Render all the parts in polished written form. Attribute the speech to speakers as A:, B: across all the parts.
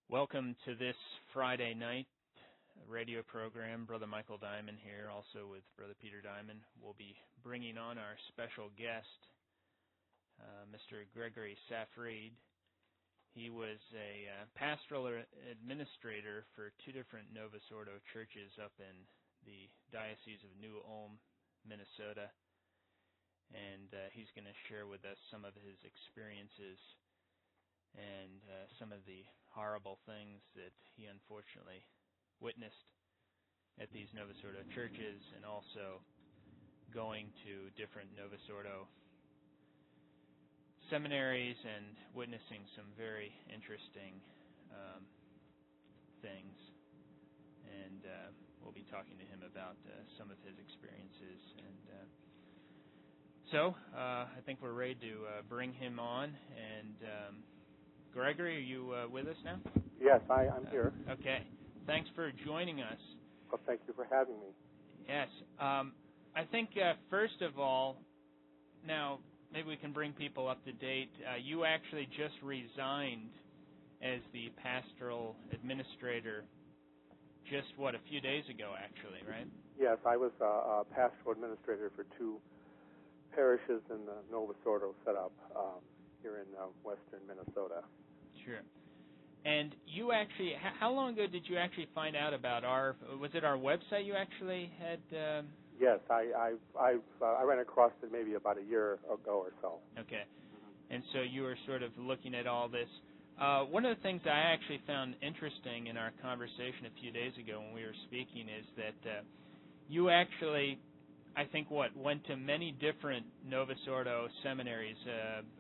A: Welcome to this Friday night radio program. Brother Michael Dimond here, also with Brother Peter Dimond. We'll be bringing on our special guest, Mr. Gregory Safried. He was a pastoral administrator for two different Novus Ordo churches up in the Diocese of New Ulm, Minnesota, and he's going to share with us some of his experiences and some of the horrible things that he unfortunately witnessed at these Novus Ordo churches, and also going to different Novus Ordo seminaries and witnessing some very interesting things. And we'll be talking to him about some of his experiences. And so I think we're ready to bring him on. And Gregory, are you with us now?
B: Yes, I'm here.
A: Okay. Thanks for joining us.
B: Well, thank you for having me.
A: Yes. I think, first of all, now maybe we can bring people up to date. You actually just resigned as the pastoral administrator just, a few days ago, actually, right?
B: Yes, I was a pastoral administrator for two parishes in the Novus Ordo set up here in western Minnesota.
A: Sure. And you actually, how long ago did you actually find out about was it our website you actually had?
B: Yes, I ran across it maybe about a year ago or so.
A: Okay. And so you were sort of looking at all this. One of the things I actually found interesting in our conversation a few days ago when we were speaking is that you actually, I think, went to many different Novus Ordo seminaries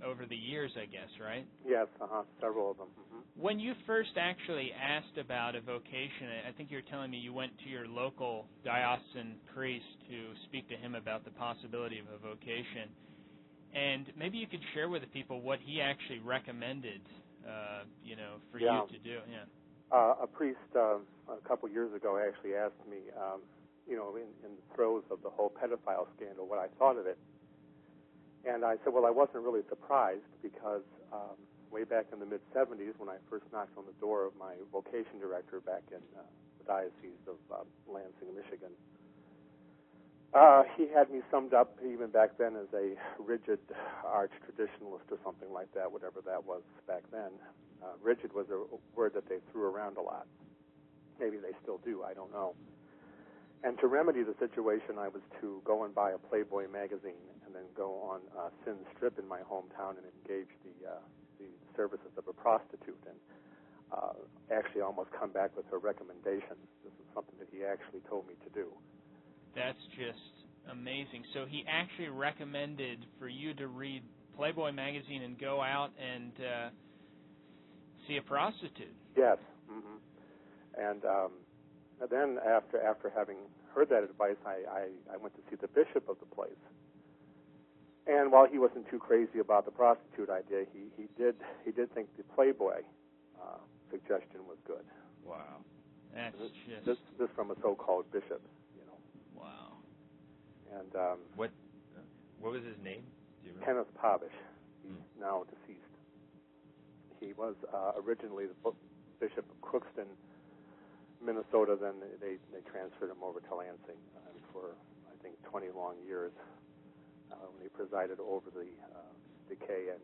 A: over the years, I guess, right?
B: Yes, several of them. Mm-hmm.
A: When you first actually asked about a vocation, I think you were telling me you went to your local diocesan priest to speak to him about the possibility of a vocation. And maybe you could share with the people what he actually recommended, for you to do. Yeah.
B: A priest a couple years ago actually asked me, in the throes of the whole pedophile scandal, what I thought of it. And I said, well, I wasn't really surprised because way back in the mid-'70s, when I first knocked on the door of my vocation director back in the Diocese of Lansing, Michigan, he had me summed up even back then as a rigid arch-traditionalist or something like that, whatever that was back then. Rigid was a word that they threw around a lot. Maybe they still do, I don't know. And to remedy the situation, I was to go and buy a Playboy magazine and then go on Sin Strip in my hometown and engage the services of a prostitute and actually almost come back with a recommendation. This is something that he actually told me to do.
A: That's just amazing. So he actually recommended for you to read Playboy magazine and go out and see a prostitute.
B: Yes. Mm-hmm. And then after having heard that advice, I went to see the bishop of the place. And while he wasn't too crazy about the prostitute idea, he did think the Playboy suggestion was good.
A: Wow. That's
B: this from a so-called bishop,
A: Wow.
B: And
C: what was his name? Do you
B: remember? Kenneth Pavish. He's now deceased. He was originally the bishop of Crookston, Minnesota. Then they transferred him over to Lansing for, I think, 20 long years when he presided over the decay and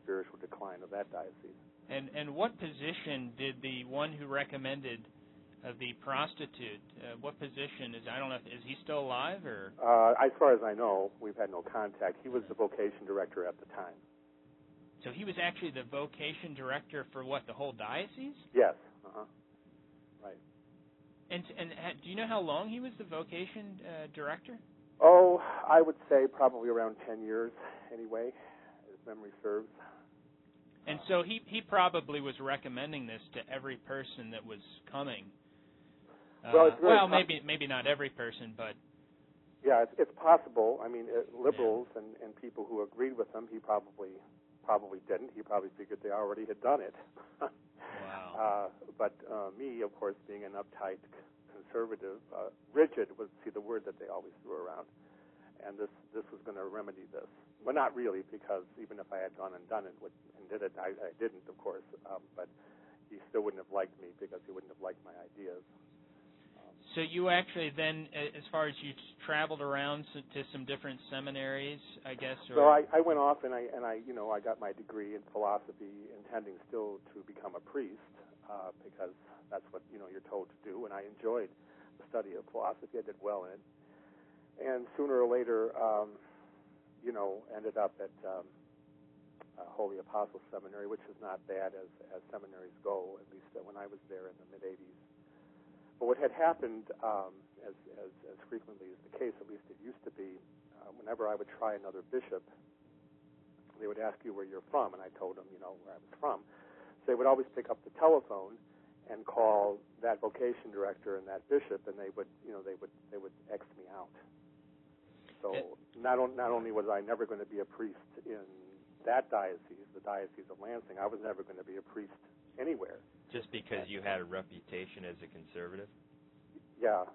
B: spiritual decline of that diocese. And
A: what position did the one who recommended the prostitute, what position is he still alive, or?
B: As far as I know, we've had no contact. He was the vocation director at the time.
A: So he was actually the vocation director for the whole diocese?
B: Yes. Right.
A: And do you know how long he was the vocation director?
B: Oh, I would say probably around 10 years anyway, as memory serves.
A: And so he probably was recommending this to every person that was coming. Maybe not every person, but...
B: Yeah, it's possible. I mean, liberals and people who agreed with him, he probably didn't. He probably figured they already had done it.
A: Wow.
B: But me, of course, being an uptight conservative, rigid was the word that they always threw around. And this was going to remedy this. Well, not really, because even if I had gone and done it and did it, I didn't, of course. But he still wouldn't have liked me because he wouldn't have liked my ideas.
A: So you actually then, as far as you traveled around to some different seminaries, I guess? Or?
B: So I went off and I got my degree in philosophy, intending still to become a priest because that's what you're told to do. And I enjoyed the study of philosophy. I did well in it. And sooner or later, ended up at Holy Apostle Seminary, which is not bad as seminaries go, at least when I was there in the mid-'80s. But what had happened, as frequently is the case, at least it used to be, whenever I would try another bishop, they would ask you where you're from, and I told them, where I was from. So they would always pick up the telephone and call that vocation director and that bishop, and they would X me out. So not only was I never going to be a priest in that diocese, the Diocese of Lansing, I was never going to be a priest anywhere.
C: Just because you had a reputation as a conservative?
B: Yeah.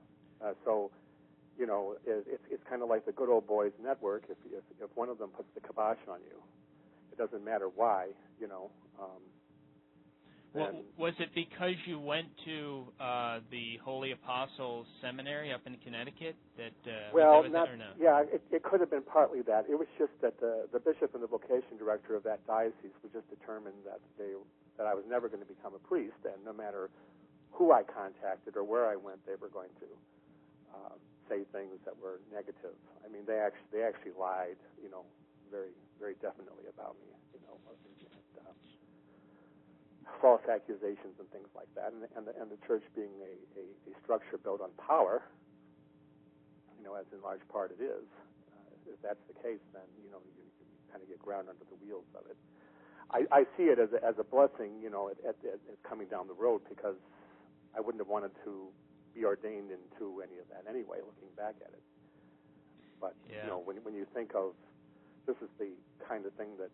B: It's kind of like the good old boys network. If one of them puts the kibosh on you, it doesn't matter why,
A: was it because you went to the Holy Apostles Seminary up in Connecticut that?
B: It could have been partly that. It was just that the bishop and the vocation director of that diocese were just determined that I was never going to become a priest, and no matter who I contacted or where I went, they were going to say things that were negative. I mean, they actually lied, very, very definitely about me, false accusations and things like that, and the church being a structure built on power, as in large part it is. If that's the case, then you kind of get ground under the wheels of it. I see it as a blessing, at coming down the road, because I wouldn't have wanted to be ordained into any of that anyway, looking back at it. But when you think of, this is the kind of thing that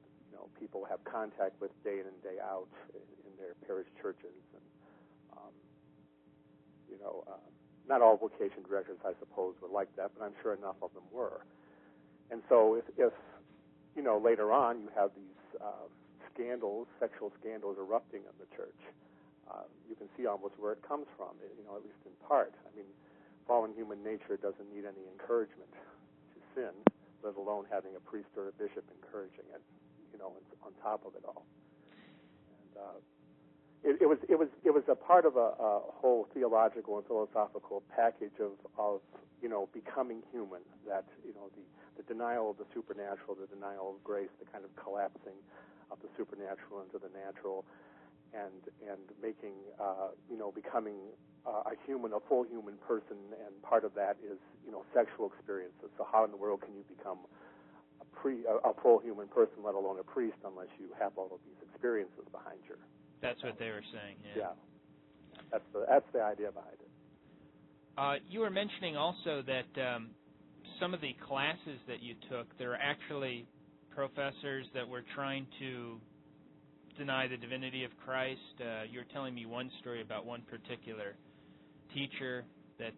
B: people have contact with day in and day out in their parish churches, and not all vocation directors, I suppose, were like that, but I'm sure enough of them were. And so if later on you have these sexual scandals erupting in the church, you can see almost where it comes from, at least in part. I mean, fallen human nature doesn't need any encouragement to sin, let alone having a priest or a bishop encouraging it, on top of it all. And it was a part of a whole theological and philosophical package of becoming human, that the denial of the supernatural, the denial of grace, the kind of collapsing of the supernatural into the natural, and making becoming a full human person, and part of that is sexual experiences. So how in the world can you become a full human person, let alone a priest, unless you have all of these experiences behind you?
A: That's what they were saying. Yeah.
B: That's the idea behind it.
A: You were mentioning also that some of the classes that you took, there are actually professors that were trying to deny the divinity of Christ. You were telling me one story about one particular teacher that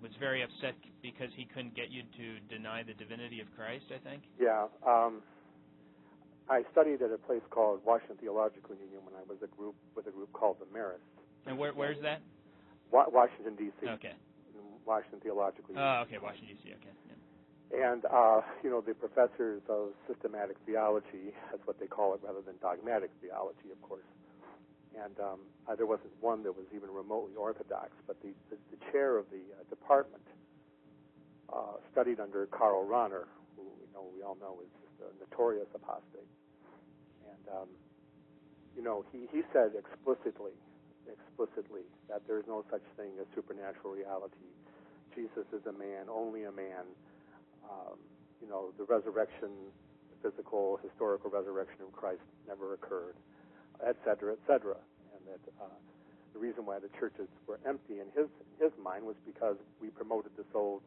A: was very upset because he couldn't get you to deny the divinity of Christ, I think?
B: Yeah. I studied at a place called Washington Theological Union when I was with a group called the Marist.
A: And where's that?
B: Washington, D.C.
A: Okay.
B: Washington Theological Union.
A: Oh, okay, Washington, D.C., okay. Yeah.
B: And, the professors of systematic theology, that's what they call it, rather than dogmatic theology, of course. And there wasn't one that was even remotely orthodox, but the chair of the department studied under Karl Rahner, who we all know is just a notorious apostate. And, he said explicitly that there is no such thing as supernatural reality. Jesus is a man, only a man. The resurrection, the physical, historical resurrection of Christ never occurred, et cetera, and that the reason why the churches were empty in his mind was because we promoted this old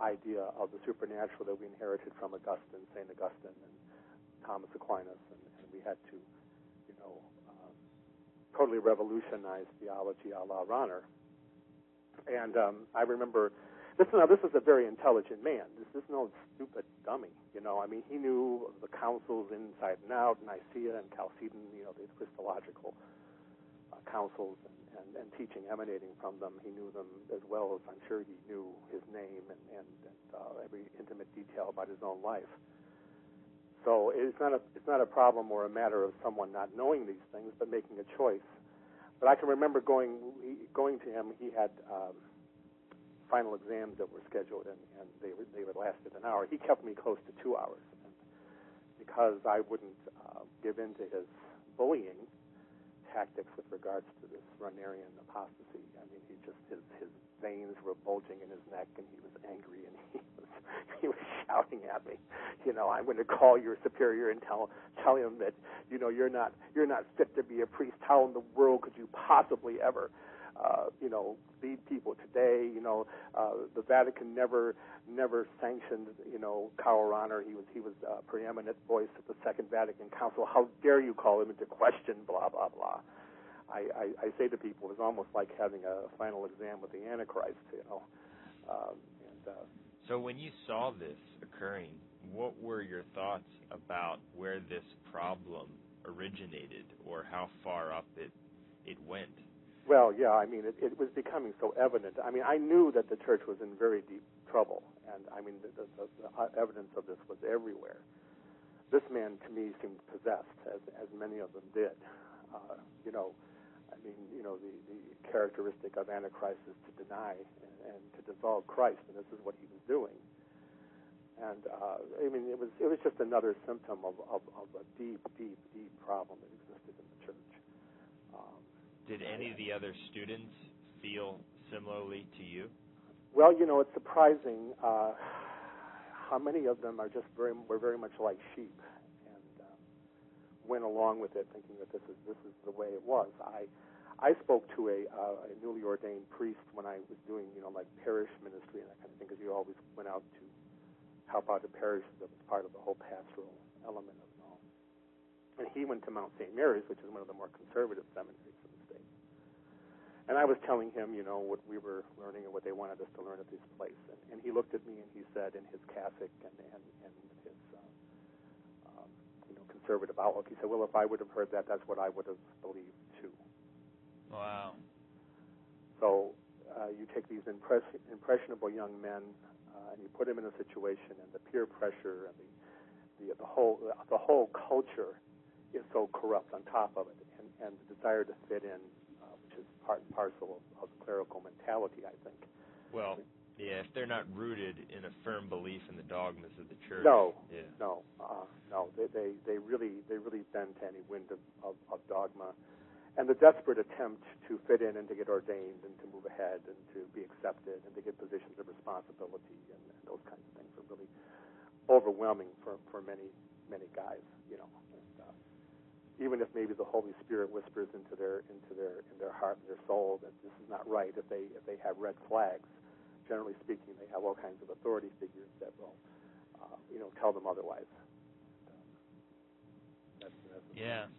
B: idea of the supernatural that we inherited from Augustine, St. Augustine, and Thomas Aquinas, and we had to, totally revolutionize theology a la Rahner. And I remember, this is a very intelligent man. This is no stupid dummy, I mean, he knew the councils inside and out, Nicaea and Chalcedon, the Christological councils and teaching emanating from them. He knew them as well as I'm sure he knew his name and every intimate detail about his own life. So it's not a problem or a matter of someone not knowing these things, but making a choice. But I can remember going to him. He had final exams that were scheduled, and they would lasted an hour. He kept me close to 2 hours, and because I wouldn't give in to his bullying tactics with regards to this Runarian apostasy. I mean, his veins were bulging in his neck, and he was angry, and he was shouting at me. I'm going to call your superior and tell him that you're not fit to be a priest. How in the world could you possibly ever lead people today? The Vatican never sanctioned cowl honor. He was a preeminent voice at the Second vatican Council. How dare you call him into question? Blah blah blah. I say to people, it's almost like having a final exam with the Antichrist.
C: So when you saw this occurring, what were your thoughts about where this problem originated, or how far up it went?
B: Well, yeah, I mean, it was becoming so evident. I mean, I knew that the church was in very deep trouble, and I mean, the evidence of this was everywhere. This man, to me, seemed possessed, as many of them did. The characteristic of Antichrist is to deny and to dissolve Christ, and this is what he was doing. And it was just another symptom of a deep, deep, deep problem that existed in the church.
C: Did any of the other students feel similarly to you?
B: Well, it's surprising how many of them were very much like sheep, and went along with it, thinking that this is the way it was. I spoke to a newly ordained priest when I was doing like parish ministry and that kind of thing, because you always went out to help out the parishes. That was part of the whole pastoral element of it all. And he went to Mount St. Mary's, which is one of the more conservative seminaries in the state. And I was telling him, what we were learning and what they wanted us to learn at this place. And he looked at me and he said, in his Catholic and his conservative outlook, he said, well, if I would have heard that, that's what I would have believed too.
A: Wow.
B: So you take these impressionable young men and you put them in a situation, and the peer pressure and the whole culture is so corrupt on top of it, and the desire to fit in, which is part and parcel of clerical mentality, I think.
C: Well, yeah, if they're not rooted in a firm belief in the dogmas of the church.
B: No. They really bend to any wind of dogma. And the desperate attempt to fit in and to get ordained and to move ahead and to be accepted and to get positions of responsibility and those kinds of things are really overwhelming for many guys. And, even if maybe the Holy Spirit whispers into their heart and their soul that this is not right, if they have red flags, generally speaking, they have all kinds of authority figures that will tell them otherwise.
A: Yeah.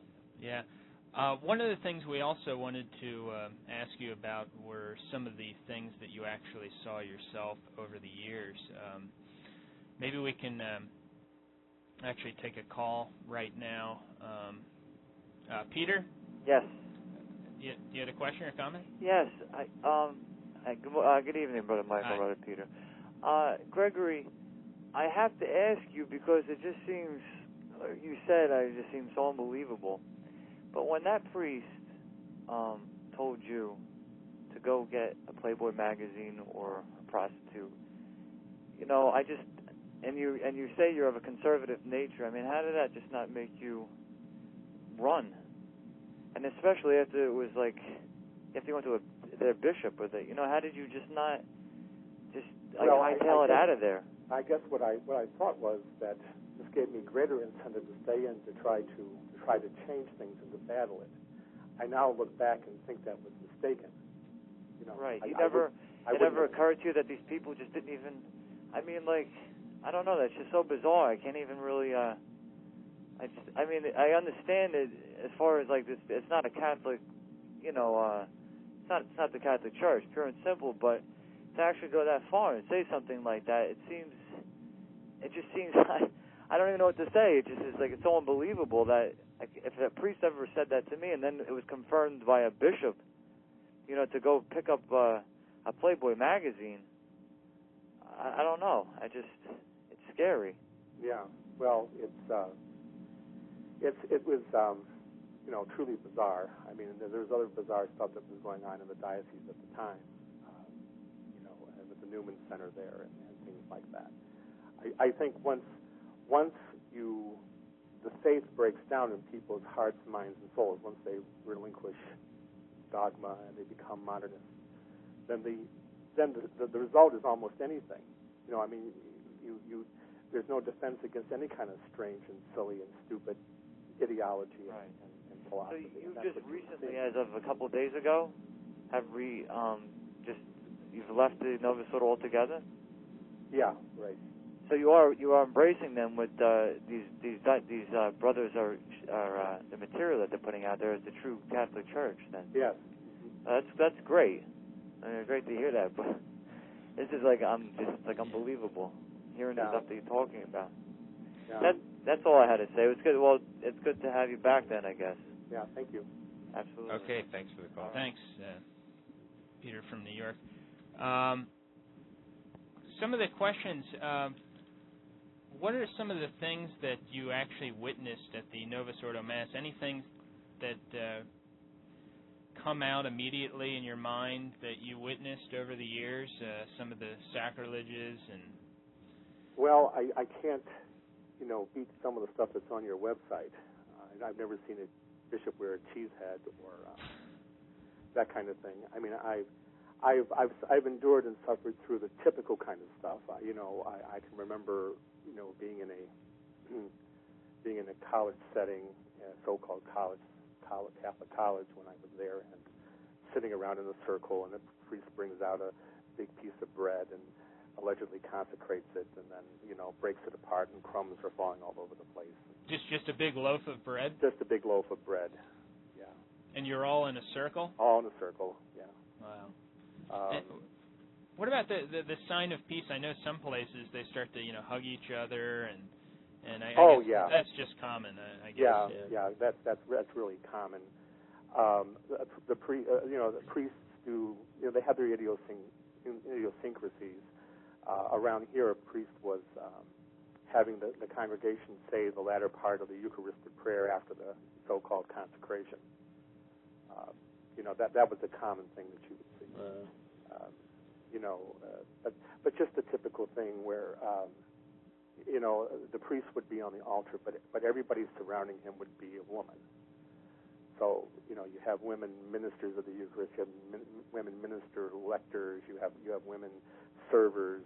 A: One of the things we also wanted to ask you about were some of the things that you actually saw yourself over the years. Maybe we can actually take a call right now. Peter?
D: Yes.
A: You had a question or comment?
D: Yes. Good evening, Brother Michael,
A: Hi.
D: Brother Peter. Gregory, I have to ask you because it just seems, you said, it just seems so unbelievable. But when that priest told you to go get a Playboy magazine or a prostitute, and you say you're of a conservative nature. I mean, how did that just not make you run? And especially after it was like, if you went to their bishop with it, how did you just not hightail it out of there?
B: I guess what I thought was that this gave me greater incentive to stay in to try to change things and to battle it. I now look back and think that was mistaken.
D: Right. It never occurred to you that these people just didn't even. I mean, I don't know. That's just so bizarre. I can't even really. I understand it as far as this. It's not a Catholic. It's not the Catholic Church, pure and simple. But to actually go that far and say something like that, it just seems. I don't even know what to say. It just is it's so unbelievable that Like, if a priest ever said that to me, and then it was confirmed by a bishop, to go pick up a Playboy magazine, I don't know. It's scary.
B: Yeah. Well, it was truly bizarre. I mean, there's other bizarre stuff that was going on in the diocese at the time. With the Newman Center there and things like that. I think once the faith breaks down in people's hearts, minds, and souls, once they relinquish dogma and they become modernists, then the result is almost anything. There's no defense against any kind of strange and silly and stupid ideology and philosophy.
D: So you just recently, as of a couple of days ago, have you've left the Novus Ordo altogether?
B: Yeah, right.
D: So you are embracing them with these brothers are the material that they're putting out there as the true Catholic Church. Then
B: yes,
D: that's great. Great to hear that. But this is unbelievable hearing the stuff that you're talking about.
B: Yeah.
D: That's all I had to say. It was good. Well, it's good to have you back then, I guess.
B: Yeah, thank you.
D: Absolutely.
C: Okay, thanks for the call.
A: Thanks, Peter from New York. Some of the questions. What are some of the things that you actually witnessed at the Novus Ordo Mass? Anything that come out immediately in your mind that you witnessed over the years? Some of the sacrileges and.
B: Well, I can't, beat some of the stuff that's on your website. I've never seen a bishop wear a cheese head or that kind of thing. I mean, I've endured and suffered through the typical kind of stuff. I can remember, being in a college setting, so-called Catholic college when I was there, and sitting around in a circle, and the priest brings out a big piece of bread and allegedly consecrates it, and then breaks it apart, and crumbs are falling all over the place.
A: Just a big loaf of bread?
B: Just a big loaf of bread. Yeah.
A: And you're all in a circle?
B: All in a circle. Yeah.
A: Wow. What about the sign of peace? I know some places they start to hug each other, and I guess
B: yeah,
A: that's just common. I guess.
B: Yeah. That's really common. The priests do. They have their idiosyncrasies. Around here, a priest was having the congregation say the latter part of the Eucharistic prayer after the so-called consecration. That was a common thing that you would see. But just a typical thing where the priest would be on the altar, but everybody surrounding him would be a woman. So you have women ministers of the Eucharist, you have women minister lectors, you have women servers,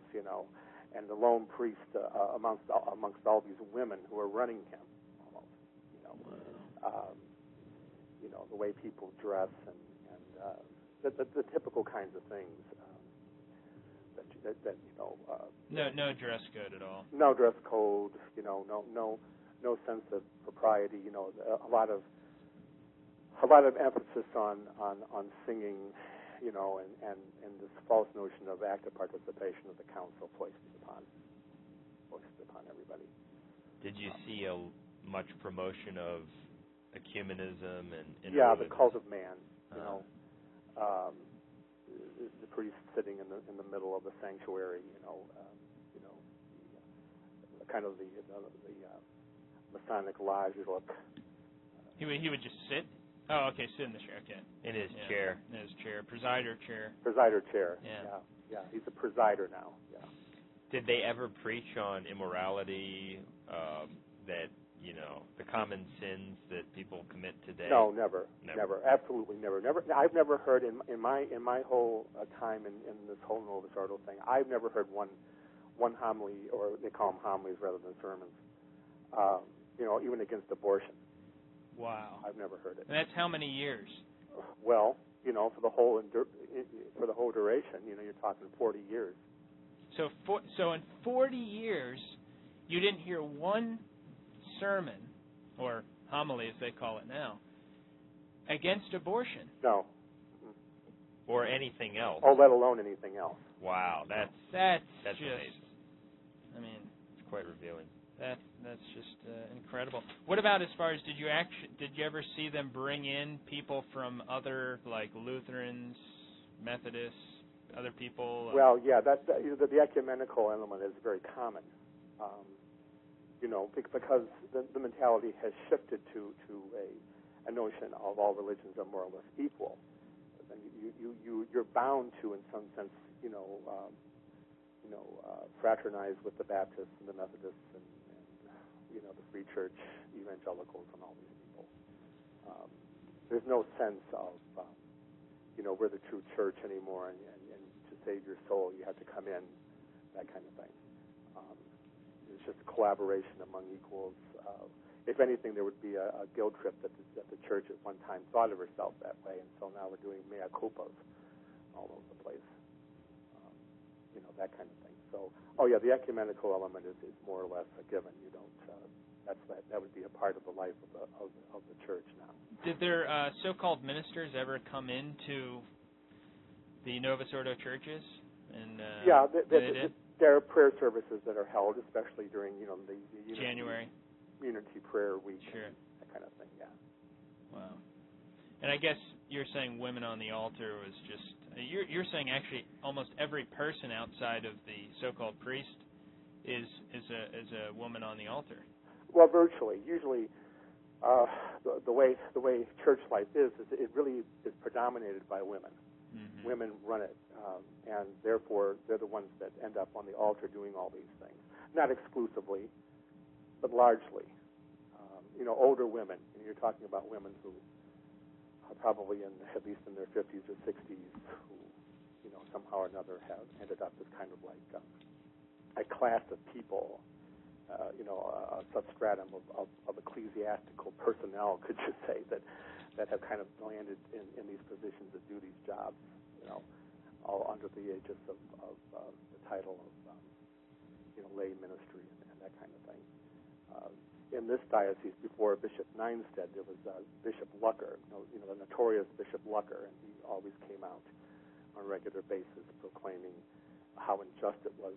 B: and the lone priest amongst all these women who are running him, almost, the way people dress and the typical kinds of things that
A: no dress code at all.
B: No dress code, no sense of propriety. A lot of emphasis on singing, and this false notion of active participation of the council foisted upon everybody.
C: Did you see much promotion of ecumenism and
B: the cult of man? The priest sitting in the middle of the sanctuary, kind of the Masonic lodge look.
A: He would just sit. Oh, okay, sit in the chair. Okay.
C: In his chair.
A: In his chair, presider chair.
B: Presider chair.
A: Yeah.
B: He's a presider now. Yeah.
C: Did they ever preach on immorality? That the common sins that people commit today?
B: No, never, absolutely never. I've never heard in my whole time in this whole Novus Ordo thing. I've never heard one homily, or they call them homilies rather than sermons. Even against abortion.
A: Wow.
B: I've never heard it.
A: And that's how many years?
B: Well, for the whole duration, you're talking 40 years.
A: So in 40 years, you didn't hear one sermon, or homily as they call it now, against abortion?
B: No.
C: Or anything else?
B: Oh, let alone anything else.
C: Wow, that's
A: just
C: amazing.
A: I mean,
C: it's quite revealing.
A: That's just incredible. What about as far as did you ever see them bring in people from other, like Lutherans, Methodists, other people?
B: Well, yeah, the ecumenical element is very common. Because the mentality has shifted to a notion of all religions are more or less equal. And you're bound to, in some sense, fraternize with the Baptists and the Methodists and the Free Church, evangelicals, and all these people. There's no sense of we're the true church anymore, and to save your soul you have to come in, that kind of thing. It's just a collaboration among equals. If anything, there would be a guilt trip that the church at one time thought of herself that way, and so now we're doing mea culpas all over the place. That kind of thing. So, the ecumenical element is more or less a given. You don't. That would be a part of the life of the church now.
A: Did their so-called ministers ever come into the Novus Ordo churches? And
B: there are prayer services that are held, especially during the
A: January
B: Unity Prayer Week,
A: sure.
B: That kind of thing. Yeah.
A: Wow. And I guess you're saying women on the altar was just. You're saying actually almost every person outside of the so-called priest is a woman on the altar.
B: Well, virtually. Usually, the way church life is it really is predominated by women. Mm-hmm. Women run it, and therefore they're the ones that end up on the altar doing all these things. Not exclusively, but largely. Older women. And you're talking about women who are probably at least in their 50s or 60s, who somehow or another have ended up as kind of like a class of people. A substratum of ecclesiastical personnel, could you say, that have kind of landed in these positions that do these jobs, all under the aegis of the title of, lay ministry and that kind of thing. In this diocese, before Bishop Neinstead, there was Bishop Lucker, the notorious Bishop Lucker, and he always came out on a regular basis proclaiming how unjust it was.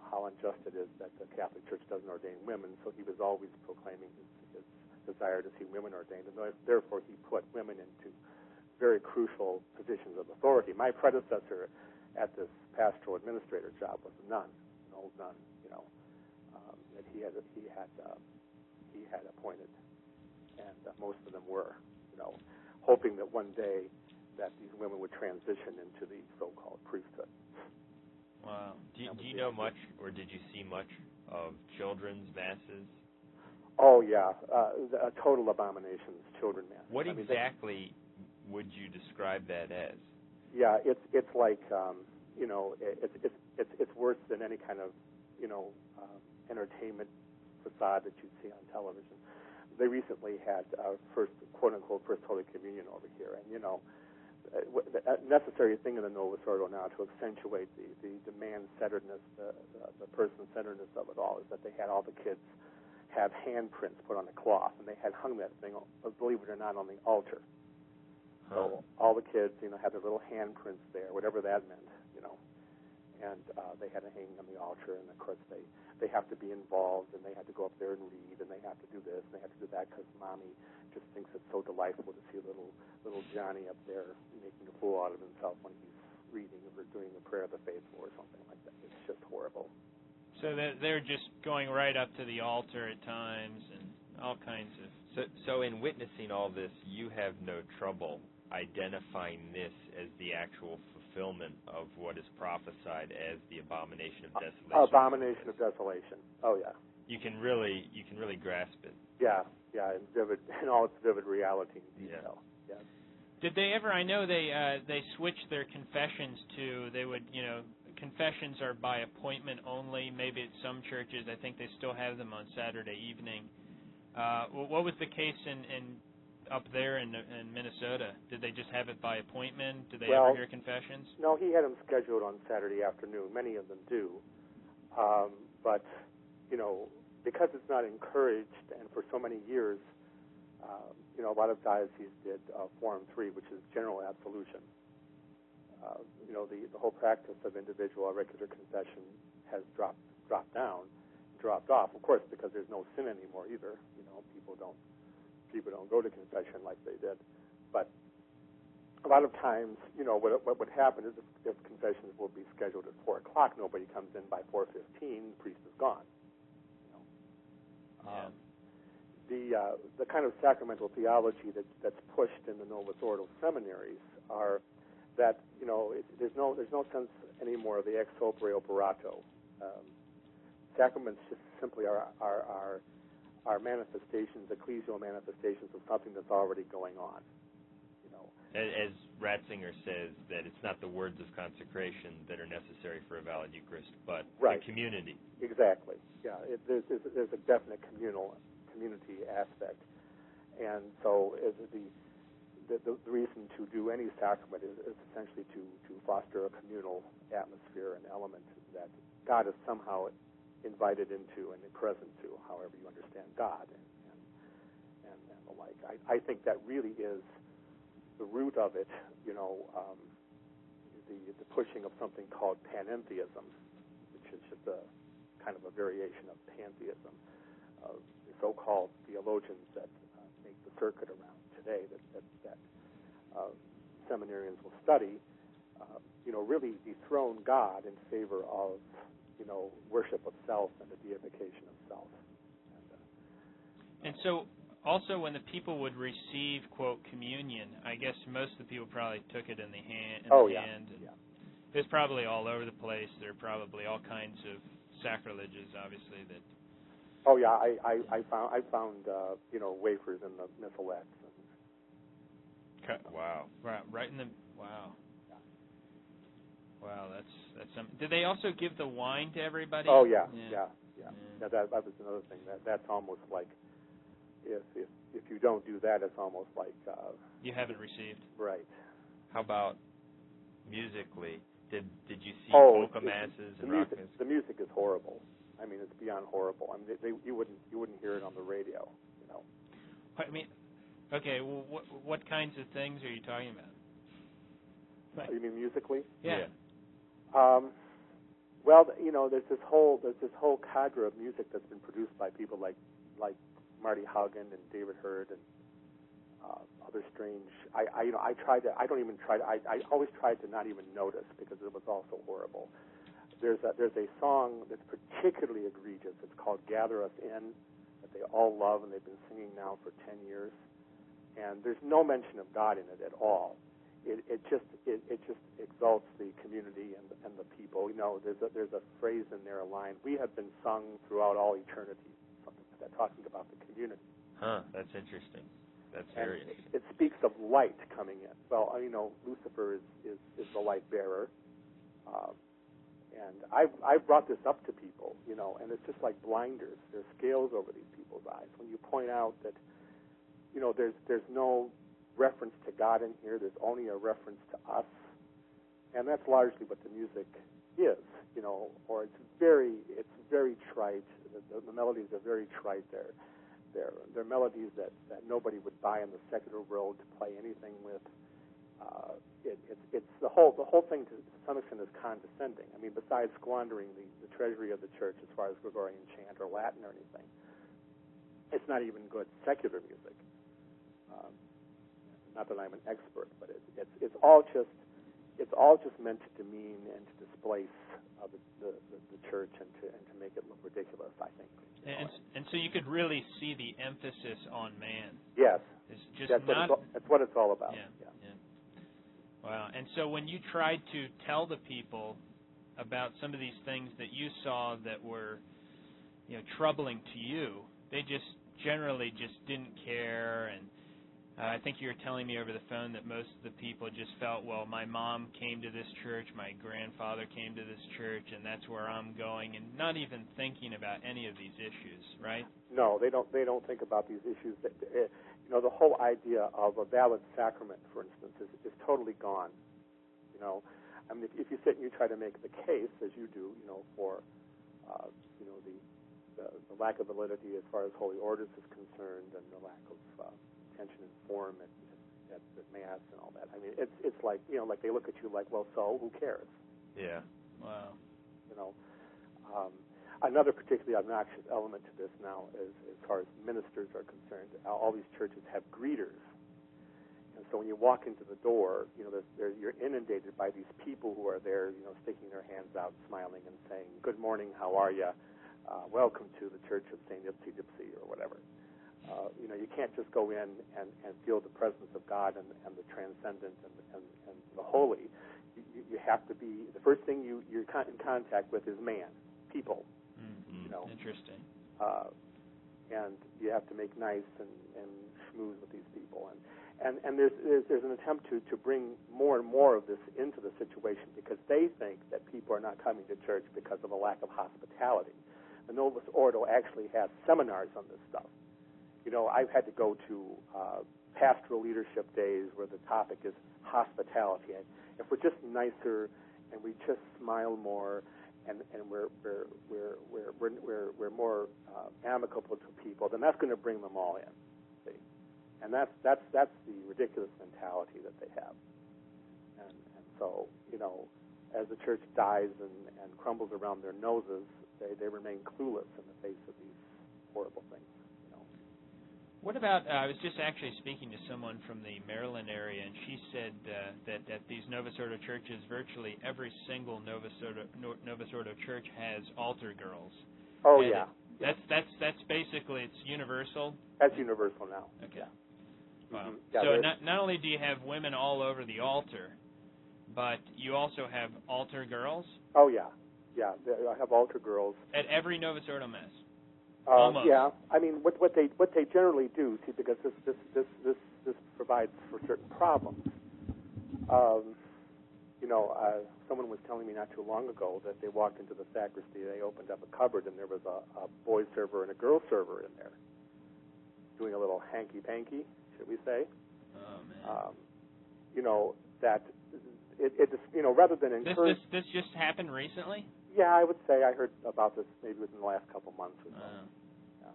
B: How unjust it is that the Catholic Church doesn't ordain women, so he was always proclaiming his desire to see women ordained, and therefore he put women into very crucial positions of authority. My predecessor at this pastoral administrator job was a nun, an old nun, that he had appointed, and most of them were, hoping that one day that these women would transition into the so-called priesthood.
C: Wow. Do you know much, or did you see much of children's masses?
B: Oh, yeah. Total abominations, children masses.
C: What exactly would you describe that as?
B: Yeah, it's like, it's worse than any kind of, entertainment facade that you'd see on television. They recently had our first, quote-unquote, First Holy Communion over here, and, a necessary thing in the Novus Ordo now to accentuate the demand-centeredness, the person-centeredness of it all, is that they had all the kids have handprints put on a cloth, and they had hung that thing, believe it or not, on the altar. So all the kids, had their little handprints there, whatever that meant, and they had it hanging on the altar, and of course they have to be involved, and they have to go up there and read, and they have to do this, and they have to do that, because Mommy just thinks it's so delightful to see little Johnny up there making a fool out of himself when he's reading or doing the prayer of the faithful or something like that. It's just horrible.
A: So they're just going right up to the altar at times and all kinds of...
C: So in witnessing all this, you have no trouble identifying this as the actual fulfillment of what is prophesied as the abomination of desolation.
B: Abomination of desolation. Oh, yeah.
C: You can really grasp it.
B: Yeah, in all its vivid reality and detail. Yeah.
A: Did they ever? I know they switched their confessions to confessions are by appointment only. Maybe at some churches, I think they still have them on Saturday evening. What was the case in up there in Minnesota? Did they just have it by appointment? Did they ever hear confessions?
B: No, he had them scheduled on Saturday afternoon. Many of them do. But, because it's not encouraged, and for so many years, a lot of dioceses did Form 3, which is general absolution. The whole practice of individual regular confession has dropped down in dropped off. Of course, because there's no sin anymore either. People don't go to confession like they did. But a lot of times, what would happen is if confessions will be scheduled at 4 o'clock, nobody comes in by 4:15, the priest is gone. The kind of sacramental theology that's pushed in the Novus Ordo seminaries are that there's no sense anymore of the ex opere operato. Sacraments just simply are manifestations, ecclesial manifestations of something that's already going on.
C: As Ratzinger says, that it's not the words of consecration that are necessary for a valid Eucharist, but
B: right.
C: The community.
B: Exactly. Yeah. There's a definite community aspect, and so the reason to do any sacrament is essentially to foster a communal atmosphere and element that God is somehow invited into and present to, however you understand God, and the like. I think that really is the root of it. The pushing of something called panentheism, which is just a kind of a variation of pantheism. The so-called theologians that make the circuit around today that seminarians will study, really dethrone God in favor of, worship of self and the deification of self.
A: And so, also, when the people would receive, quote, communion, I guess most of the people probably took it in the hand. It was probably all over the place. There are probably all kinds of sacrileges, obviously, that...
B: Oh yeah, I found wafers in the missalettes.
C: Wow.
A: Right in the wow. Wow, that's something. Did they also give the wine to everybody?
B: Oh yeah. That was another thing. That's almost like if you don't do that, it's almost like
A: you haven't received.
B: Right.
C: How about musically? Did you see polka masses and rock music?
B: The music is horrible. I mean, it's beyond horrible. I mean, you wouldn't hear it on the radio.
A: I mean, okay. Well, what kinds of things are you talking about?
B: You mean musically?
A: Yeah.
B: Well, there's this whole cadre of music that's been produced by people like Marty Haugen and David Hurd and other strange. I always tried to not even notice because it was all so horrible. There's a song that's particularly egregious. It's called "Gather Us In," that they all love and they've been singing now for 10 years. And there's no mention of God in it at all. It just exalts the community and the people. There's a phrase in there, a line: "We have been sung throughout all eternity," something like that, talking about the community.
C: Huh. That's interesting. That's very interesting.
B: It speaks of light coming in. Well, Lucifer is the light bearer. And I've brought this up to people, and it's just like blinders. There's scales over these people's eyes. When you point out that, there's no reference to God in here. There's only a reference to us, and that's largely what the music is, or it's very trite. The melodies are very trite. They're melodies that nobody would buy in the secular world to play anything with. It's the whole thing to some extent is condescending. I mean, besides squandering the treasury of the church as far as Gregorian chant or Latin or anything, it's not even good secular music. Not that I'm an expert, but it's all just meant to demean and to displace the church and to make it look ridiculous, I think.
A: And so you could really see the emphasis on man.
B: Yes.
A: It's just
B: that's what it's all about.
A: Yeah. Wow. And so when you tried to tell the people about some of these things that you saw that were, troubling to you, they just generally just didn't care. And I think you were telling me over the phone that most of the people just felt, well, my mom came to this church, my grandfather came to this church, and that's where I'm going, and not even thinking about any of these issues, right?
B: No, they don't think about these issues. The whole idea of a valid sacrament, for instance, is totally gone. I mean, if you sit and you try to make the case, as you do, for the lack of validity as far as holy orders is concerned, and the lack of attention and form at Mass and all that. I mean, it's like like they look at you like, well, so who cares?
C: Yeah.
A: Wow.
B: another particularly obnoxious element to this now is, as far as ministers are concerned, all these churches have greeters. And so when you walk into the door, you're inundated by these people who are there, sticking their hands out, smiling, and saying, "Good morning, how are you? Welcome to the Church of St. Ipsy Dipsy," or whatever. You can't just go in and feel the presence of God and the transcendent and the holy. You have to be, the first thing you're in contact with is man, people.
A: Mm-hmm. Interesting.
B: And you have to make nice and schmooze with these people. And there's an attempt to bring more and more of this into the situation, because they think that people are not coming to church because of a lack of hospitality. The Novus Ordo actually has seminars on this stuff. I've had to go to pastoral leadership days where the topic is hospitality. And if we're just nicer and we just smile more and we're more amicable to people, then that's going to bring them all in. See? And that's the ridiculous mentality that they have. And so, as the church dies and crumbles around their noses, they remain clueless in the face of these horrible things.
A: What about, I was just actually speaking to someone from the Maryland area, and she said that at these Novus Ordo churches, virtually every single Novus Ordo church has altar girls.
B: Oh,
A: and
B: yeah.
A: That's basically, it's universal?
B: That's universal now.
A: Okay.
B: Yeah.
A: Wow.
B: Mm-hmm. Yeah,
A: so not only do you have women all over the altar, but you also have altar girls?
B: Oh, yeah. Yeah, I have altar girls.
A: At every Novus Ordo Mass?
B: Yeah, I mean, what they generally do, see, because this provides for certain problems. Someone was telling me not too long ago that they walked into the sacristy, they opened up a cupboard, and there was a boy server and a girl server in there, doing a little hanky-panky, should we say?
A: Oh man.
B: That rather than encourage.
A: This just happened recently?
B: Yeah, I would say I heard about this maybe within the last couple months or so. Yeah.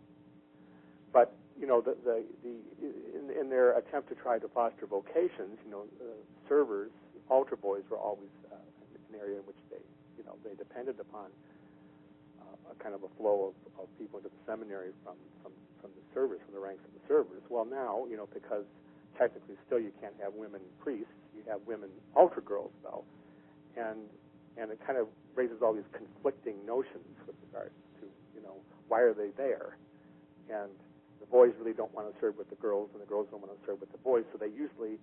B: But in their attempt to try to foster vocations, servers, altar boys were always an area in which they depended upon a kind of a flow of people into the seminary from the servers, from the ranks of the servers. Well, now because technically still you can't have women priests, you have women altar girls though, and it kind of raises all these conflicting notions with regards to, why are they there? And the boys really don't want to serve with the girls, and the girls don't want to serve with the boys, so they usually,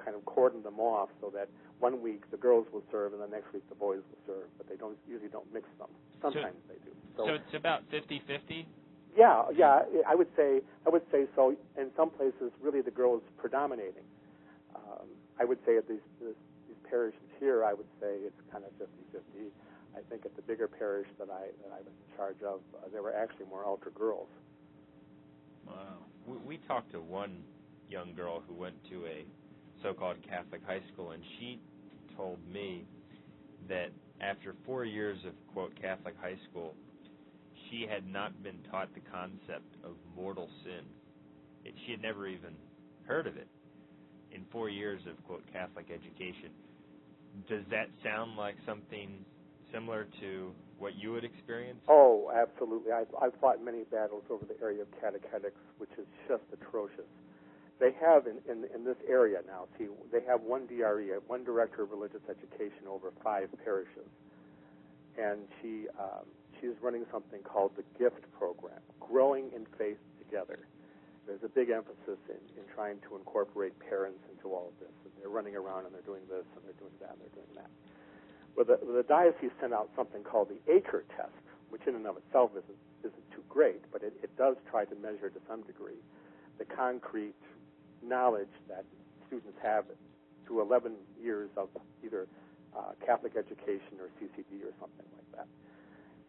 B: kind of cordon them off so that one week the girls will serve and the next week the boys will serve, but they usually don't mix them. Sometimes they do.
A: So it's about 50-50?
B: Yeah, I would say so. In some places, really the girls predominating. I would say at these parishes here, I would say it's kind of 50-50. I think at the bigger parish that I was in charge of, there were actually more altar girls.
C: Wow. We talked to one young girl who went to a so-called Catholic high school, and she told me that after 4 years of, quote, Catholic high school, she had not been taught the concept of mortal sin. She had never even heard of it in 4 years of, quote, Catholic education. Does that sound like something similar to what you would experience?
B: Oh, absolutely. I've fought many battles over the area of catechetics, which is just atrocious. They have in this area now, see, they have one DRE, one Director of Religious Education over 5 parishes. And she's running something called the GIFT program, Growing in Faith Together. There's a big emphasis in trying to incorporate parents into all of this. And they're running around and they're doing this and they're doing that and they're doing that. Well, the diocese sent out something called the Acre test, which in and of itself isn't too great, but it does try to measure to some degree the concrete knowledge that students have through 11 years of either Catholic education or CCD or something like that.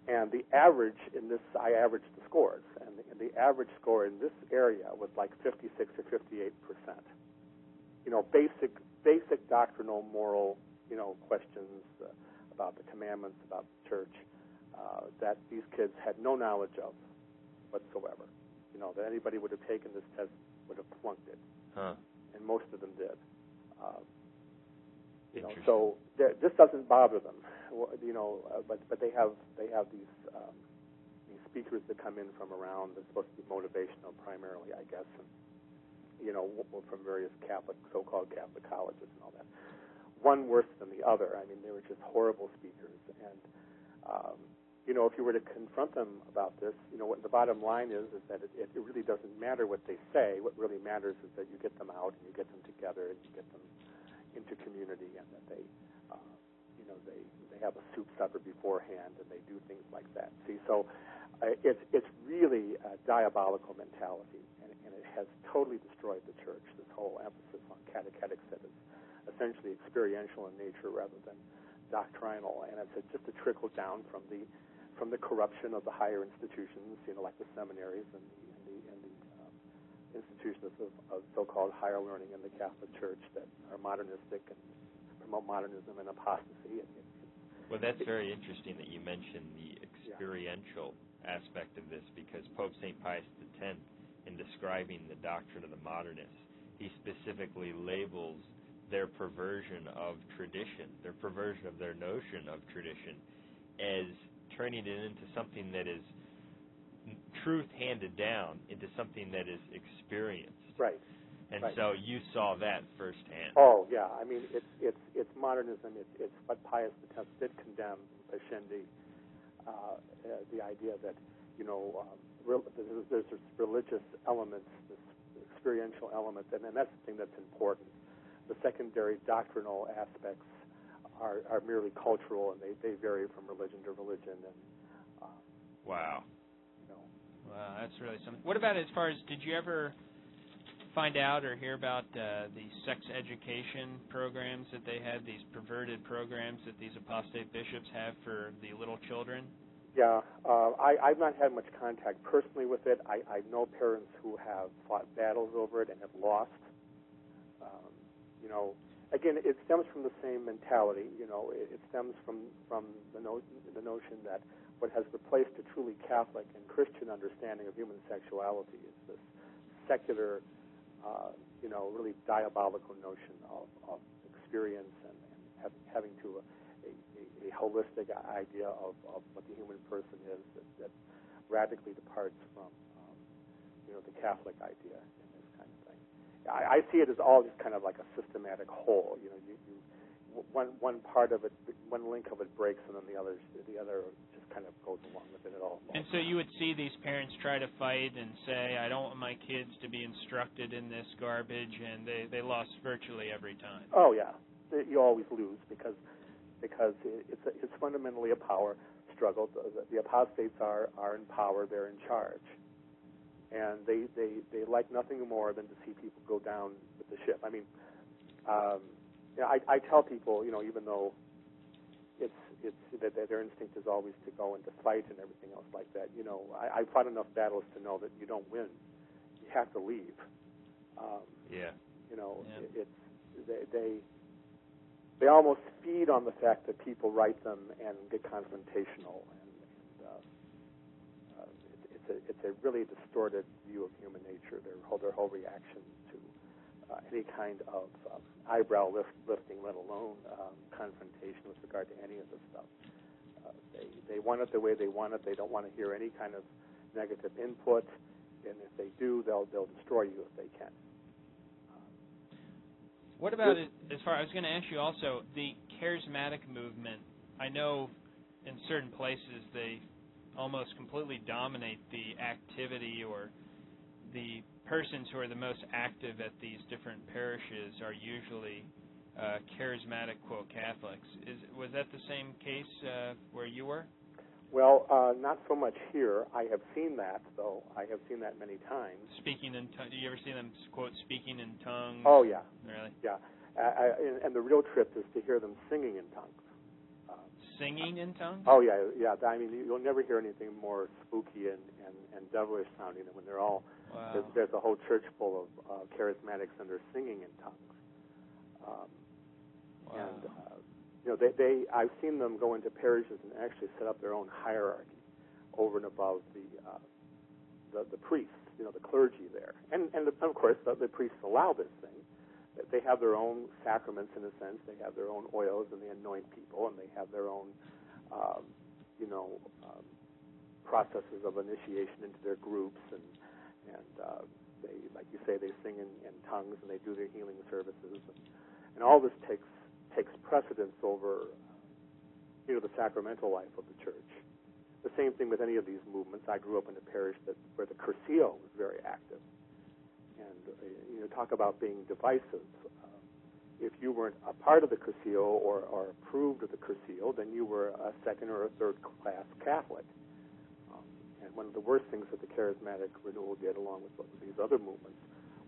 B: And the average in this, I averaged the scores, and the average score in this area was like 56 or 58%. Basic doctrinal, moral, questions about the commandments, about the church, that these kids had no knowledge of whatsoever. That anybody would have taken this test would have flunked it.
C: Huh.
B: And most of them did. So this doesn't bother them. but they have these speakers that come in from around. They're supposed to be motivational primarily, I guess, and from various so-called Catholic colleges and all that. One worse than the other. I mean, they were just horrible speakers. And if you were to confront them about this, what the bottom line is that it really doesn't matter what they say. What really matters is that you get them out and you get them together and you get them into community, and that they have a soup supper beforehand and they do things like that. See, so it's really a diabolical mentality, and it has totally destroyed the church. This whole emphasis on catechetics that is essentially experiential in nature rather than doctrinal, and it's just a trickle down from the corruption of the higher institutions, like the seminaries and the institutions of so-called higher learning in the Catholic Church that are modernistic and promote modernism and apostasy.
C: Well, that's very interesting that you mentioned the experiential aspect of this, because Pope St. Pius X, in describing the doctrine of the modernists, he specifically labels their perversion of tradition, their perversion of their notion of tradition, as turning it into something that is truth handed down into something that is experienced.
B: Right.
C: And so you saw that firsthand.
B: Oh yeah, I mean it's modernism. It's what Pius X did condemn in Pascendi, the idea that there's this religious element, this experiential element, and that's the thing that's important. The secondary doctrinal aspects are merely cultural, and they vary from religion to religion. And
C: wow.
A: Wow, that's really something. What about as far as, did you ever find out or hear about the sex education programs that they had, these perverted programs that these apostate bishops have for the little children?
B: Yeah, I've not had much contact personally with it. I know parents who have fought battles over it and have lost. Again, it stems from the same mentality. It stems from the notion that what has replaced a truly Catholic and Christian understanding of human sexuality is this secular, really diabolical notion of experience and having to a holistic idea of what the human person is that radically departs from the Catholic idea in this kind of thing. I see it as all just kind of like a systematic whole. One part of it, one link of it breaks, and then the other just kind of goes along with it all.
A: And so you would see these parents try to fight and say, I don't want my kids to be instructed in this garbage, and they lost virtually every time.
B: Oh yeah, you always lose because it's fundamentally a power struggle. The apostates are in power; they're in charge, and they like nothing more than to see people go down with the ship. I mean, I tell people, even though it's that their instinct is always to go and to fight and everything else like that. I fought enough battles to know that you don't win; you have to leave. They almost feed on the fact that people write them and get confrontational, and it's a really distorted view of human nature. Their whole reaction to any kind of eyebrow lifting, let alone confrontation with regard to any of this stuff. They want it the way they want it. They don't want to hear any kind of negative input, and if they do, they'll destroy you if they can.
A: What about it, I was going to ask you also, the Charismatic movement? I know in certain places they almost completely dominate the activity, or the persons who are the most active at these different parishes are usually Charismatic, quote, Catholics. Was that the same case where you were?
B: Well, not so much here. I have seen that, though. I have seen that many times.
A: Speaking in tongues. Do you ever see them, quote, speaking in tongues?
B: Oh, yeah.
A: Really?
B: Yeah. And the real trip is to hear them singing in tongues.
A: Singing in tongues?
B: Oh, yeah, yeah. I mean, you'll never hear anything more spooky and devilish sounding than when they're all...
A: Wow.
B: There's a whole church full of charismatics and they're singing in tongues.
A: Wow.
B: And... I've seen them go into parishes and actually set up their own hierarchy over and above the priests, the clergy there. And of course, the priests allow this thing. they have their own sacraments in a sense. They have their own oils, and they anoint people, and they have their own, processes of initiation into their groups, and they, like you say, they sing in tongues, and they do their healing services, and all this takes precedence over, the sacramental life of the church. The same thing with any of these movements. I grew up in a parish where the curcio was very active, and talk about being divisive. If you weren't a part of the curcio or approved of the curcio, then you were a second or a third class Catholic. And one of the worst things that the Charismatic renewal did, along with these other movements,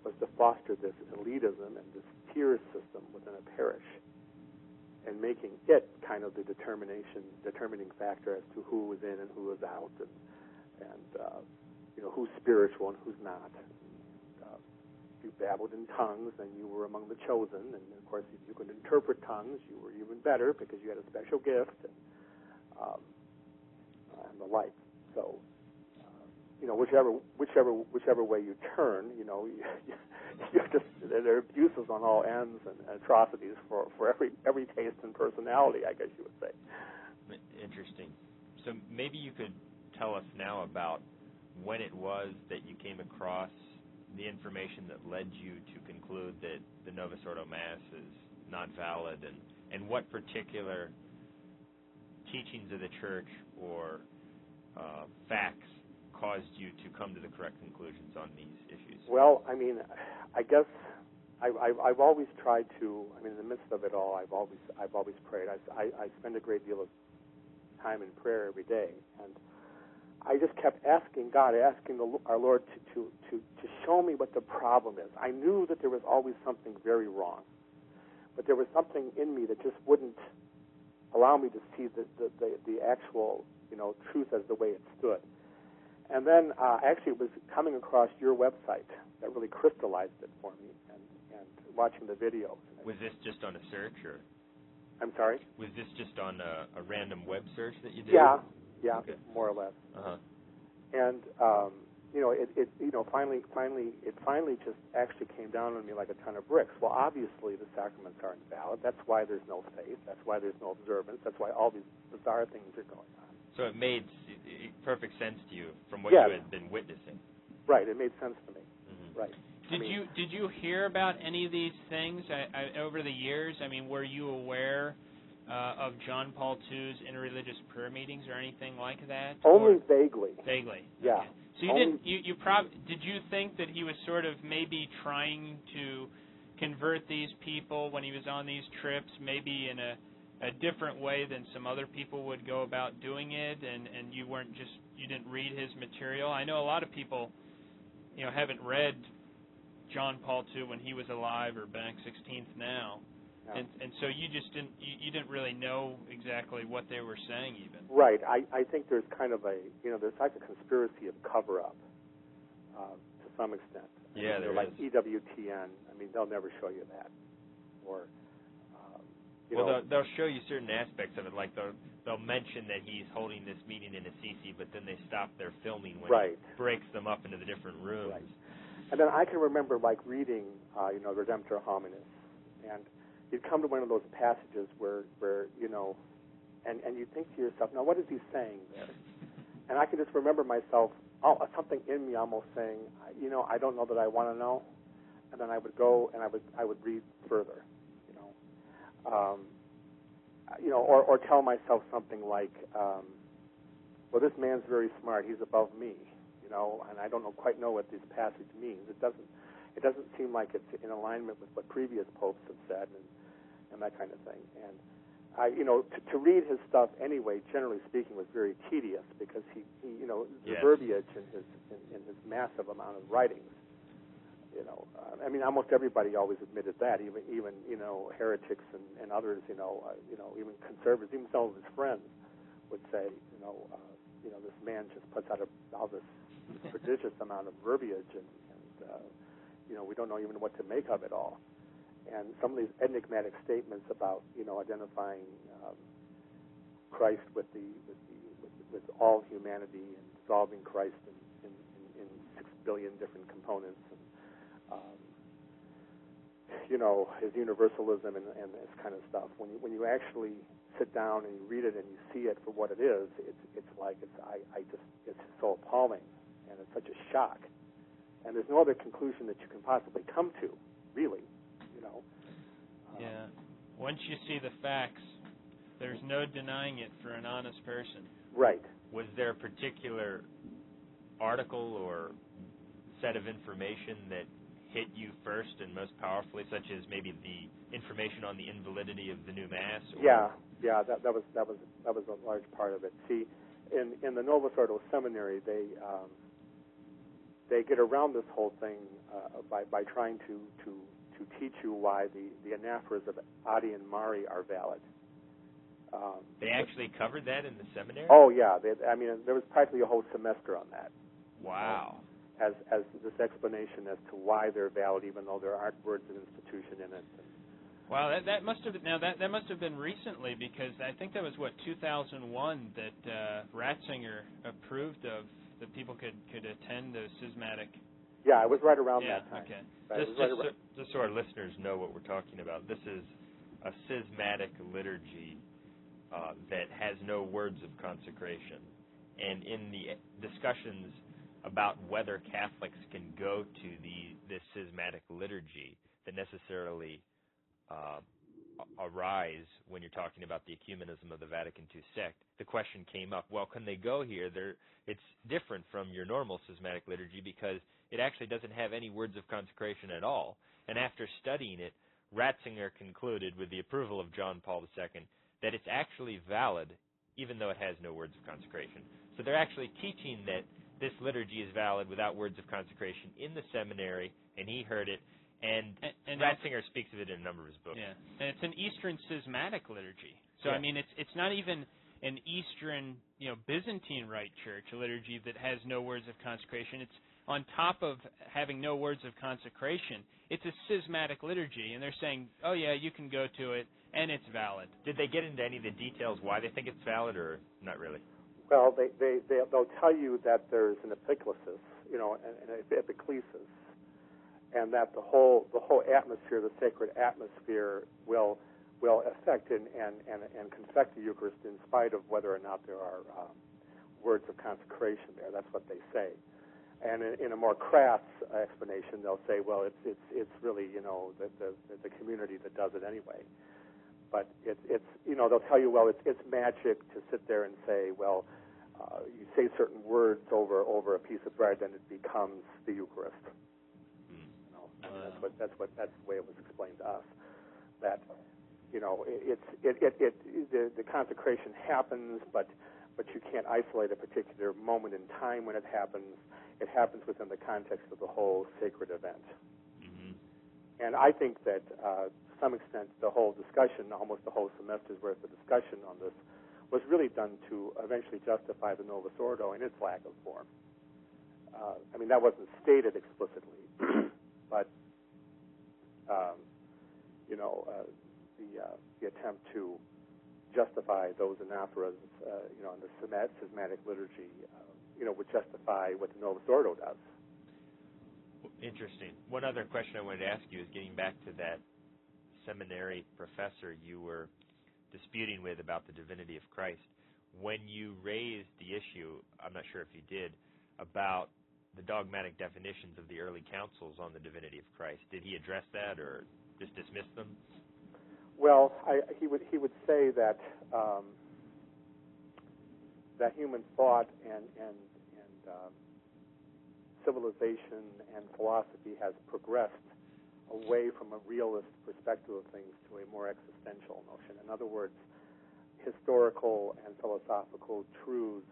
B: was to foster this elitism and this tier system within a parish, and making it kind of the determining factor as to who was in and who was out, and who's spiritual and who's not. If you babbled in tongues, then you were among the chosen, and of course, if you could interpret tongues, you were even better because you had a special gift, and the like. So, whichever way you turn, you're just, there are abuses on all ends and atrocities for every taste and personality, I guess you would say.
C: Interesting. So maybe you could tell us now about when it was that you came across the information that led you to conclude that the Novus Ordo Mass is not valid, and what particular teachings of the Church or facts caused you to come to the correct conclusions on these issues?
B: Well, I guess I've always tried to. In the midst of it all, I've always prayed. I spend a great deal of time in prayer every day, and I just kept asking God, our Lord to show me what the problem is. I knew that there was always something very wrong, but there was something in me that just wouldn't allow me to see the actual truth as the way it stood. And then actually it was coming across your website that really crystallized it for me, and watching the videos.
C: Was this just on a search, or?
B: I'm sorry?
C: Was this just on a random web search that you did?
B: Yeah, okay. More or less.
C: Uh-huh.
B: And it finally just actually came down on me like a ton of bricks. Well, obviously the sacraments aren't valid. That's why there's no faith. That's why there's no observance. That's why all these bizarre things are going on.
C: So it made perfect sense to you from what you had been witnessing.
B: Right. It made sense to me.
C: Mm-hmm.
B: Right.
A: Did you hear about any of these things over the years? Were you aware of John Paul II's interreligious prayer meetings or anything like that?
B: Only vaguely.
A: Vaguely.
B: Yeah.
A: Okay. So did you think that he was sort of maybe trying to convert these people when he was on these trips, maybe in a different way than some other people would go about doing it, and you didn't read his material? I know a lot of people, haven't read John Paul II when he was alive or Benedict XVI now.
B: Yeah.
A: And so you didn't really know exactly what they were saying even.
B: Right. I think there's kind of there's like a conspiracy of cover-up to some extent.
C: Yeah, there
B: like
C: is.
B: EWTN. They'll never show you that. Or,
C: they'll show you certain aspects of it, like they'll mention that he's holding this meeting in Assisi, but then they stop their filming when he breaks them up into the different rooms.
B: Right. And then I can remember reading, Redemptor Hominis, and you'd come to one of those passages where and you think to yourself, now what is he saying there? And I can just remember myself, something in me almost saying, I don't know that I want to know, and then I would go and I would read further, or tell myself something like, well, this man's very smart, he's above me, and I don't quite know what this passage means. It doesn't seem like it's in alignment with what previous popes have said, and that kind of thing. And to read his stuff anyway, generally speaking, was very tedious because he the verbiage in his massive amount of writings. Almost everybody always admitted that, even heretics and others, even conservatives, even some of his friends would say, this man just puts out all this prodigious amount of verbiage, and we don't know even what to make of it all. And some of these enigmatic statements about identifying Christ with all humanity and dissolving Christ in 6 billion different components, and is universalism and this kind of stuff. When you actually sit down and you read it and you see it for what it is, it's so appalling, and it's such a shock. And there's no other conclusion that you can possibly come to, really.
A: Yeah. Once you see the facts, there's no denying it for an honest person.
B: Right.
C: Was there a particular article or set of information that hit you first and most powerfully, such as maybe the information on the invalidity of the new Mass? Or?
B: Yeah, that was a large part of it. See, in the Novus Ordo Seminary, they get around this whole thing by trying to teach you why the anaphoras of Adi and Mari are valid.
C: They actually covered that in the seminary?
B: Oh yeah, there was practically a whole semester on that.
C: Wow.
B: As this explanation as to why they're valid, even though there aren't words of institution in it.
A: Wow, that must have that must have been recently, because I think that was 2001 that Ratzinger approved of, that people could attend the schismatic.
B: Yeah, it was right around that time.
A: Okay.
B: Right,
C: just so our listeners know what we're talking about, this is a schismatic liturgy that has no words of consecration, and in the discussions about whether Catholics can go to this schismatic liturgy that necessarily arise when you're talking about the ecumenism of the Vatican II sect, the question came up, well, can they go here? It's different from your normal schismatic liturgy because it actually doesn't have any words of consecration at all. And after studying it, Ratzinger concluded, with the approval of John Paul II, that it's actually valid even though it has no words of consecration. So they're actually teaching that this liturgy is valid without words of consecration in the seminary, and he heard it, and Ratzinger speaks of it in a number of his books.
A: Yeah, and it's an Eastern schismatic liturgy. So,
C: yeah.
A: It's not even an Eastern, Byzantine Rite Church liturgy that has no words of consecration. It's on top of having no words of consecration. It's a schismatic liturgy, and they're saying, oh yeah, you can go to it, and it's valid.
C: Did they get into any of the details why they think it's valid, or not really?
B: Well, they'll tell you that there's an epiclesis, an epiclesis, and that the whole atmosphere, the sacred atmosphere, will affect and confect the Eucharist in spite of whether or not there are words of consecration there. That's what they say. And in a more crass explanation, they'll say, well, it's really the community that does it anyway. But it's they'll tell you, well, it's magic to sit there and say, well, you say certain words over a piece of bread and it becomes the Eucharist. That's the way it was explained to us. That the consecration happens, but you can't isolate a particular moment in time when it happens. It happens within the context of the whole sacred event.
C: Mm-hmm.
B: And I think that to some extent the whole discussion, almost the whole semester's worth of discussion on this, was really done to eventually justify the Novus Ordo in its lack of form. That wasn't stated explicitly, but the attempt to justify those anaphoras, in the schismatic liturgy, would justify what the Novus Ordo does.
C: Interesting. One other question I wanted to ask you is getting back to that seminary professor you were disputing with about the divinity of Christ. When you raised the issue, I'm not sure if you did, about the dogmatic definitions of the early councils on the divinity of Christ, did he address that or just dismiss them?
B: Well, he would say that that human thought and civilization and philosophy has progressed away from a realist perspective of things to a more existential notion. In other words, historical and philosophical truths,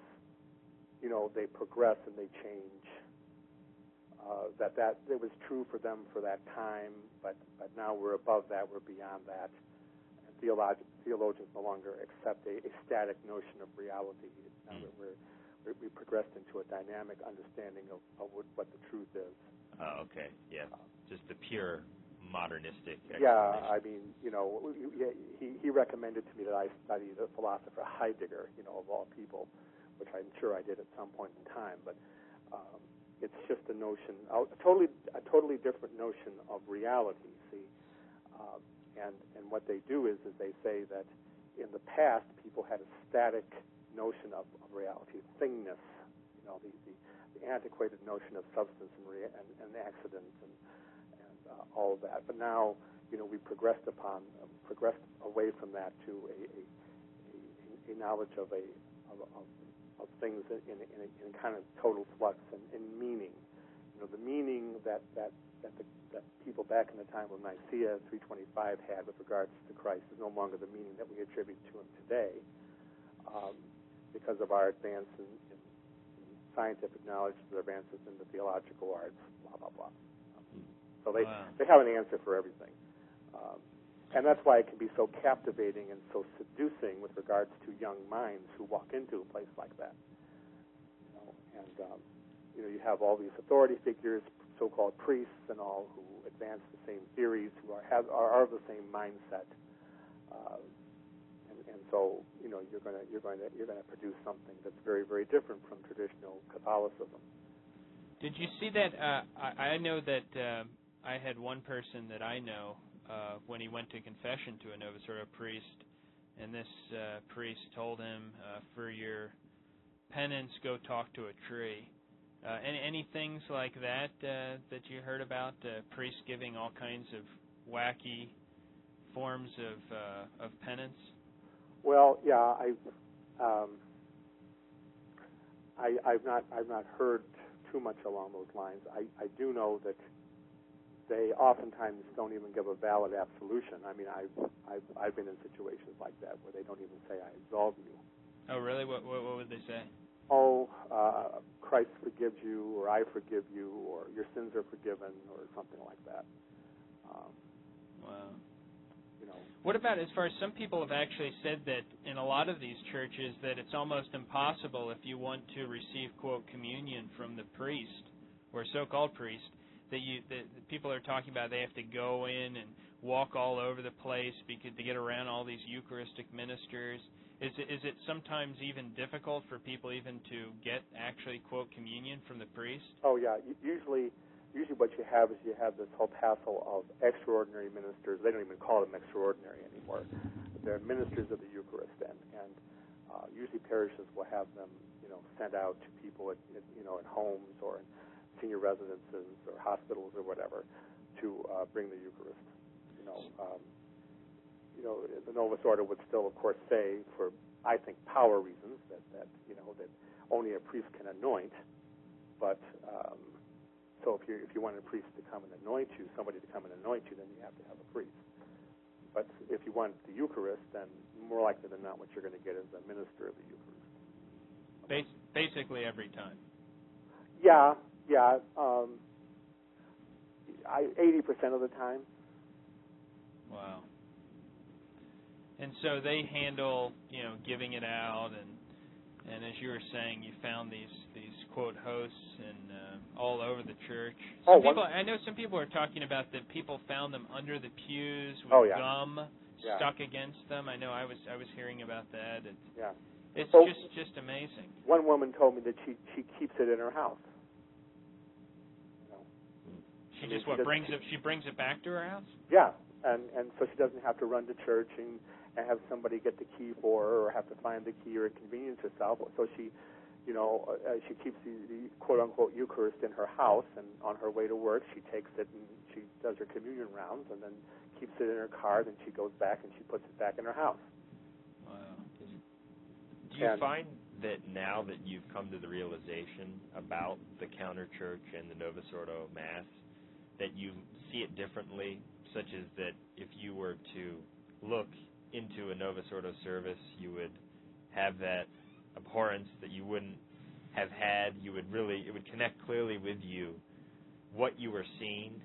B: they progress and they change. That it was true for them for that time, but now we're above that, we're beyond that. And theologians no longer accept a static notion of reality. Now we progressed into a dynamic understanding of what the truth is.
C: Oh, okay, yeah. Just the pure modernistic explanation.
B: Yeah, he recommended to me that I study the philosopher Heidegger, of all people, which I'm sure I did at some point in time. But it's just a notion, a totally different notion of reality. See, And what they do is they say that in the past people had a static notion of reality, thingness, the antiquated notion of substance and accidents and all of that. But now, we progressed away from that to a knowledge of things in kind of total flux and in meaning. The meaning that people back in the time of Nicaea 325 had with regards to Christ is no longer the meaning that we attribute to him today, because of our advance in scientific knowledge, the advances in the theological arts, blah blah blah. So they have an answer for everything, and that's why it can be so captivating and so seducing with regards to young minds who walk into a place like that. You have all these authority figures, so-called priests, and all who advance the same theories, who are of the same mindset, and so you're going to produce something that's very, very different from traditional Catholicism.
A: Did you see that? I know that I had one person that I know when he went to confession to a Novus Ordo priest, and this priest told him, for your penance, go talk to a tree. Any things like that that you heard about? Priests giving all kinds of wacky forms of penance?
B: Well, yeah, I've not heard too much along those lines. I do know that they oftentimes don't even give a valid absolution. I mean, I've been in situations like that where they don't even say, "I absolve you."
A: Oh, really? What would they say?
B: Oh, Christ forgives you, or I forgive you, or your sins are forgiven, or something like that.
A: Wow. What about as far as some people have actually said that in a lot of these churches that it's almost impossible if you want to receive, quote, communion from the priest, or so-called priest, that people are talking about they have to go in and walk all over the place to get around all these Eucharistic ministers. Is it sometimes even difficult for people even to get actually, quote, communion from the priest?
B: Oh, yeah. Usually what you have is you have this whole tassel of extraordinary ministers. They don't even call them extraordinary anymore. They're ministers of the Eucharist, and usually parishes will have them, sent out to people at homes or in senior residences or hospitals or whatever to bring the Eucharist. The Novus Ordo would still, of course, say, for I think power reasons, that only a priest can anoint. But so if you want a priest to come and anoint you, somebody to come and anoint you, then you have to have a priest. But if you want the Eucharist, then more likely than not, what you're going to get is a minister of the Eucharist.
A: Basically every time.
B: Yeah. 80% of the time.
A: Wow. And so they handle, giving it out, and as you were saying, you found these quote hosts and all over the church. I know some people are talking about that people found them under the pews with gum stuck against them. I know I was hearing about that. It's just amazing.
B: One woman told me that she keeps it in her house.
A: She brings it back to her house?
B: Yeah, and so she doesn't have to run to church and have somebody get the key for her or have to find the key or inconvenience herself. So she keeps the quote-unquote Eucharist in her house, and on her way to work she takes it and she does her communion rounds and then keeps it in her car, then she goes back and she puts it back in her house.
C: Wow. Do you find that now that you've come to the realization about the counter-church and the Novus Ordo Mass, that you see it differently, such as that if you were to look into a Novus Ordo service, you would have that abhorrence that you wouldn't have had. It would connect clearly with you what you were seeing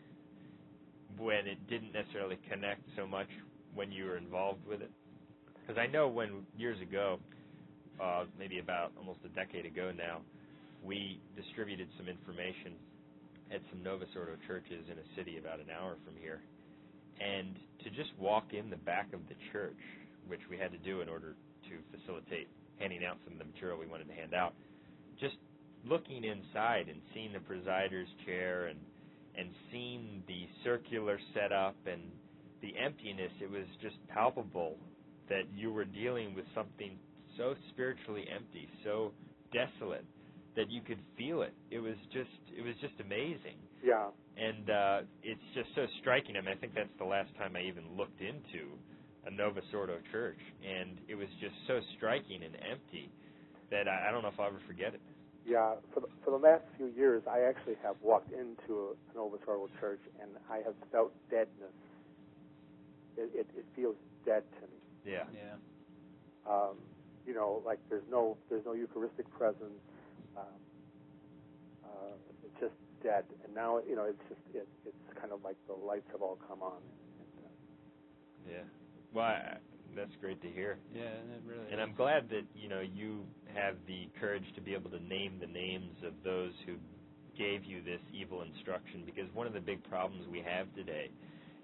C: when it didn't necessarily connect so much when you were involved with it? Because I know when years ago, maybe about almost a decade ago now, we distributed some information at some Novus Ordo churches in a city about an hour from here. And to just walk in the back of the church, which we had to do in order to facilitate handing out some of the material we wanted to hand out, just looking inside and seeing the presider's chair and seeing the circular setup and the emptiness, it was just palpable that you were dealing with something so spiritually empty, so desolate, that you could feel it. It was just amazing.
B: Yeah.
C: And it's just so striking. I mean, I think that's the last time I even looked into a Novus Ordo church, and it was just so striking and empty that I don't know if I'll ever forget it.
B: Yeah, for the last few years, I actually have walked into a Novus Ordo church, and I have felt deadness. It feels dead to me.
C: Yeah.
A: Yeah.
B: You know, like there's no Eucharistic presence. It's just dead. And now, you know, it's kind of like the lights have all come on.
C: Yeah. Well, that's great to hear.
A: Yeah, it really
C: And
A: is.
C: I'm glad that, you know, you have the courage to be able to name the names of those who gave you this evil instruction, because one of the big problems we have today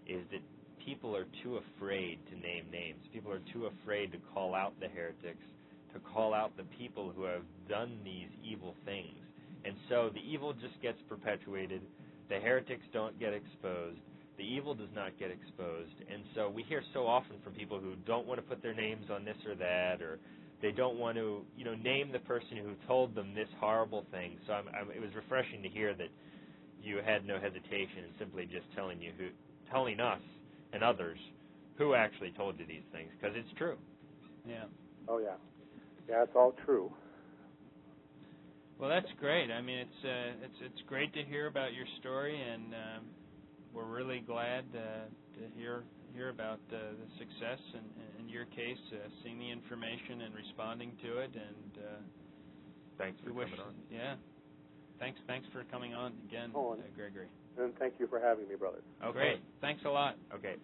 C: is that people are too afraid to name names. People are too afraid to call out the heretics, to call out the people who have done these evil things. And so the evil just gets perpetuated. The heretics don't get exposed. The evil does not get exposed. And so we hear so often from people who don't want to put their names on this or that, or they don't want to, you know, name the person who told them this horrible thing. So it was refreshing to hear that you had no hesitation in simply just telling us and others who actually told you these things, because it's true.
A: Yeah.
B: Oh, yeah. Yeah, it's all true.
A: Well, that's great. I mean, it's great to hear about your story, and we're really glad to hear about the success in your case, seeing the information and responding to it. And
C: thanks for coming on.
A: Yeah. Thanks for coming on again, Gregory.
B: And thank you for having me, brothers.
A: Okay. Great. Thanks a lot.
C: Okay.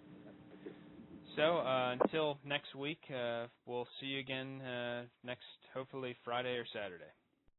A: So until next week, we'll see you again next, hopefully Friday or Saturday.